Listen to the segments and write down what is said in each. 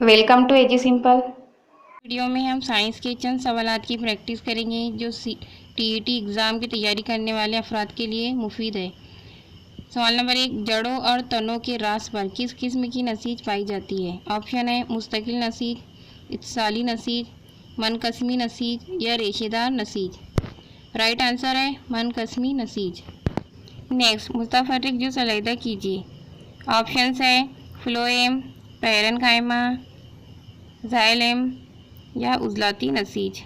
Welcome to AG simple. Video में हम science के चंद सवालात की प्रैक्टिस करेंगे जो टीईटी एग्ज़ाम की तैयारी करने वाले अफराद के लिए मुफीद है। सवाल नंबर 1, जड़ों और तनों के रास पर किस किस्म की नसीज पाई जाती है? ऑप्शन है मुस्तकिल नसीज, इत्साली नसीज, मनकस्मी नसीज या रेशेदार नसीज। राइट आंसर है मनकस्मी नसीज। नेक्स्ट, मुस्तफरिक जुज़ अलहदा कीजिए। ऑप्शंस है फ्लोएम, पैरेनकाइमा, जाइलेम या उजलाती नसीज।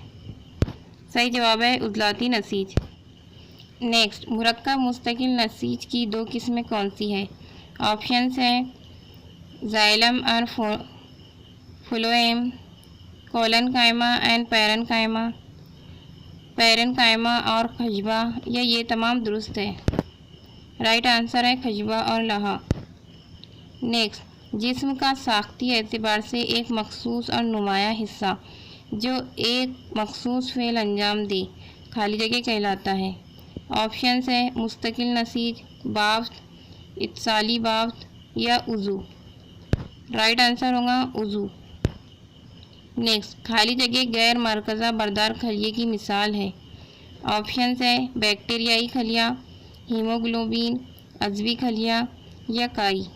सही जवाब है उजलाती नसीज। नेक्स्ट, मुरक्कब मुस्तकिल नसीज की दो किस्में कौन सी हैं? ऑप्शंस हैं जाइलम और फ्लोएम, कोलन कायमा एंड पैरेनकाइमा, पैरेनकाइमा और खजबा या ये तमाम दुरुस्त है। राइट आंसर है खजबा और लहा। नेक्स्ट, जिस्म का साख्ती एतबार से एक मखसूस और नुमाया हिस्सा जो एक मखसूस फ़ेल अंजाम दे खाली जगह कहलाता है। ऑप्शंस है मुस्तकिल नसीज, बाफ्त, इत्साली बाफ्त या उज़ू। राइट आंसर होगा उज़ू। नेक्स्ट, खाली जगह गैर मरकज़ा बरदार खलिए की मिसाल है। ऑप्शंस है बैक्टीरियाई खलिया, हीमोग्लोबिन, अज़वी खलिया या काई।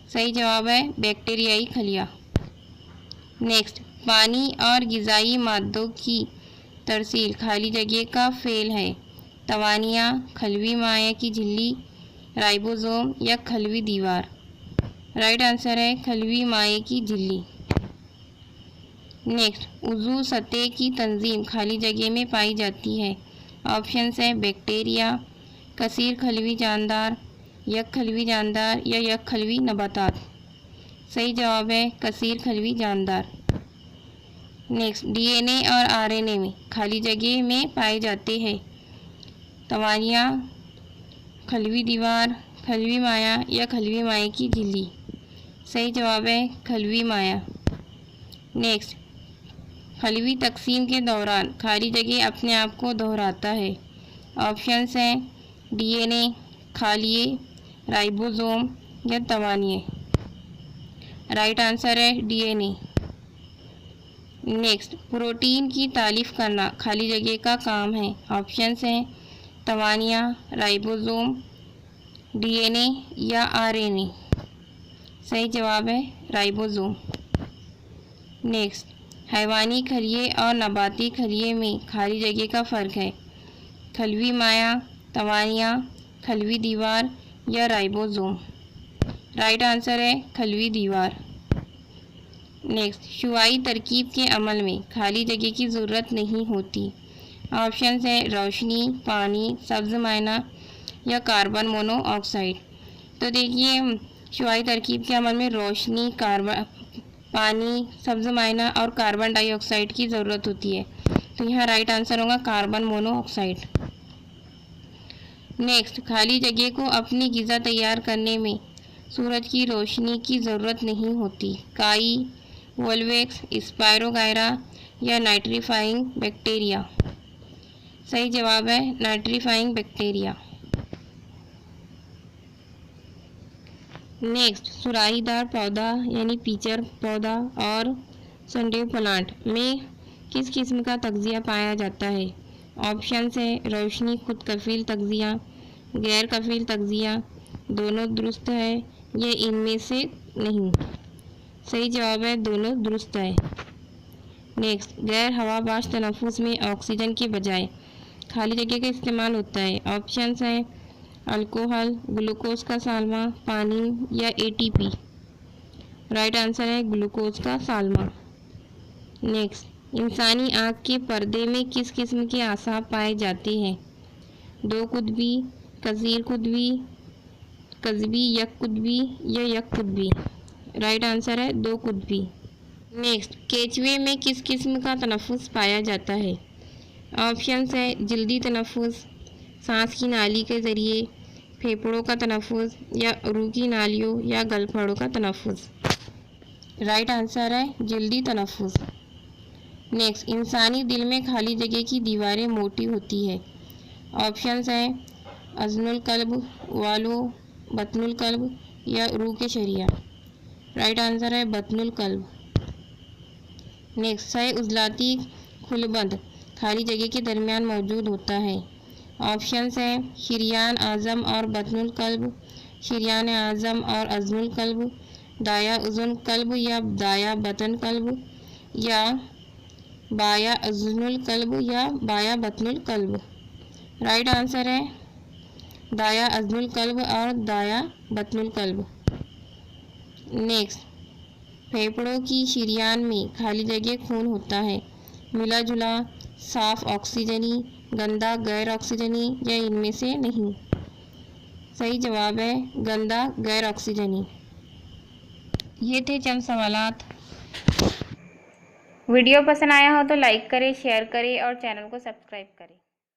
सही जवाब है बैक्टीरियाई खलिया। नेक्स्ट, पानी और ग़िज़ाई मादों की तरसील खाली जगह का फ़ेल है। तवानिया, खलवी माया की झिल्ली, राइबोसोम या खलवी दीवार। राइट आंसर है खलवी माया की झिल्ली। नेक्स्ट, उज़ू सतह की तंजीम खाली जगह में पाई जाती है। ऑप्शंस है बैक्टीरिया, कसीर खलवी जानदार, यक खलवी जानदार या यक खलवी नबातात। सही जवाब है कसीर खलवी जानदार। नेक्स्ट, डीएनए और आरएनए में खाली जगह में पाए जाते हैं। तवानिया, खलवी दीवार, खलवी माया या खलवी माया की झिल्ली। सही जवाब है खलवी माया। नेक्स्ट, खलवी तकसीम के दौरान खाली जगह अपने आप को दोहराता है। ऑप्शंस हैं डीएनए, खालिए, राइबोसोम या तवानिए। राइट आंसर है डीएनए। नेक्स्ट, प्रोटीन की तालीफ करना खाली जगह का काम है। ऑप्शंस हैं तवानिया, राइबोसोम, डीएनए या आरएनए। सही जवाब है राइबोसोम। नेक्स्ट, हैवानी खलिए और नबाती खलिए में खाली जगह का फ़र्क है। खलवी माया, तवानिया, खलवी दीवार या राइबोसोम। राइट आंसर है खलवी दीवार। नेक्स्ट, शुआई तरकीब के अमल में खाली जगह की ज़रूरत नहीं होती। ऑप्शंस है रोशनी, पानी, सब्ज़ मायना या कार्बन मोनोऑक्साइड। तो देखिए, शुआई तरकीब के अमल में रोशनी, पानी, सब्ज़ मायना और कार्बन डाइऑक्साइड की ज़रूरत होती है। तो यहाँ राइट आंसर होगा कार्बन मोनोऑक्साइड। नेक्स्ट, खाली जगह को अपनी ग़िज़ा तैयार करने में सूरज की रोशनी की ज़रूरत नहीं होती। काई, वोल्वेक्स, स्पायरोगायरा या नाइट्रीफाइंग बैक्टीरिया। सही जवाब है नाइट्रीफाइंग बैक्टीरिया। नेक्स्ट, सुराहीदार पौधा यानी पीचर पौधा और संडेव प्लांट में किस किस्म का तग़ज़िया पाया जाता है? ऑप्शंस है रोशनी खुद कफ़ील तग़ज़िया, गैर कफ़ील तग़ज़िया, दोनों दुरुस्त है या इनमें से नहीं। सही जवाब है दोनों दुरुस्त है। नेक्स्ट, गैर हवाबाश तनफ़ुस में ऑक्सीजन के बजाय खाली जगह का इस्तेमाल होता है। ऑप्शंस हैं अल्कोहल, ग्लूकोज का साल्मा, पानी या एटीपी। राइट आंसर है ग्लूकोज का साल्मा। नेक्स्ट, इंसानी आँख के पर्दे में किस किस्म के आसाब पाए जाते हैं? दो कुतबी, कसीर कुतबी, कज़बी, यक कुतबी या यक कुतबी। राइट आंसर है दो कुतबी। नेक्स्ट, केचुए में किस किस्म का तनफ़ुस पाया जाता है? ऑप्शंस है जल्दी तनफ़ुस, सांस की नाली के ज़रिए, फेफड़ों का तनफ़ुस या रूह की नालियों या गलफड़ों का तनफ़ुस। राइट आंसर है जल्दी तनफ़ुस। नेक्स्ट, इंसानी दिल में खाली जगह की दीवारें मोटी होती है। ऑप्शंस हैं अज़नुल कल्ब, वालो, बतनुल कल्ब या रूह के शरिया। राइट आंसर है बतनुल कल्ब। नेक्स्ट, सह उजलाती खुलबंद खाली जगह के दरमियान मौजूद होता है। ऑप्शंस हैं शरियान आज़म और बतनुल कल्ब, शरियान आज़म और अज़मुल कल्ब, दाया उज़ुन कल्ब या दाया बतन कल्ब, या बाया अज़नुल कल्ब या बाया बतनुल कल्ब। राइट आंसर है दाया अज़नुल कल्ब और दाया बतनुल कल्ब। नेक्स्ट, फेफड़ों की शरियान में खाली जगह खून होता है, मिला जुला, साफ ऑक्सीजनी, गंदा गैर ऑक्सीजनी या इनमें से नहीं। सही जवाब है गंदा गैर ऑक्सीजनी। ये थे चंद सवालात। वीडियो पसंद आया हो तो लाइक करें, शेयर करें और चैनल को सब्सक्राइब करें।